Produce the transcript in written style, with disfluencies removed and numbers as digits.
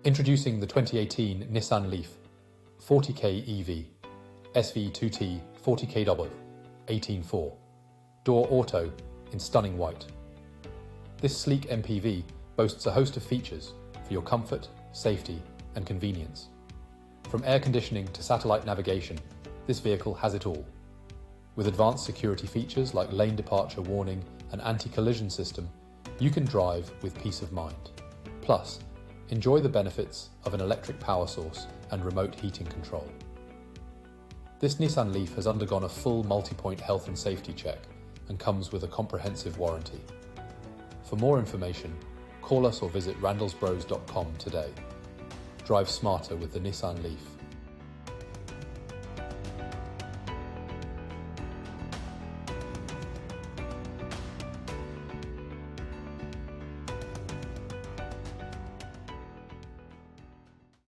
Introducing the 2018 Nissan Leaf 40K EV SVE 40KY1893, door auto in stunning white. This sleek MPV boasts a host of features for your comfort, safety and convenience. From air conditioning to satellite navigation, this vehicle has it all. With advanced security features like lane departure warning and anti-collision system, you can drive with peace of mind. Plus, enjoy the benefits of an electric power source and remote heating control. This Nissan Leaf has undergone a full multi-point health and safety check and comes with a comprehensive warranty. For more information, call us or visit randallsbros.com today. Drive smarter with the Nissan Leaf.